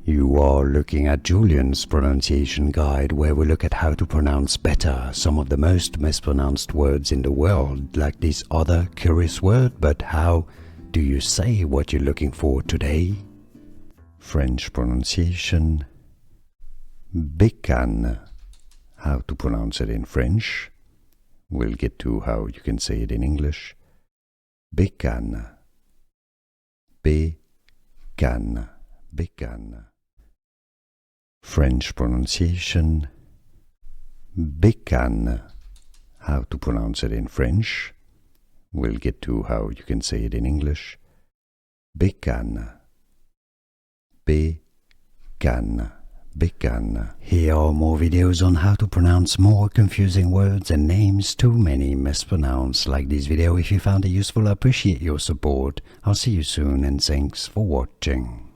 You are looking at Julian's pronunciation guide, where we look at how to pronounce better some of the most mispronounced words in the world, like this other curious word. But how do you say what you're looking for today? French pronunciation. Bécane. How to pronounce it in French. We'll get to how you can say it in English. Bécane. Bécane. Bécane. French pronunciation. Bécane. How to pronounce it in French. We'll get to how you can say it in English. Bécane. Bécane. Bécane. Here are more videos on how to pronounce more confusing words and names too many mispronounced. Like this video if you found it useful. I appreciate your support. I'll see you soon and thanks for watching.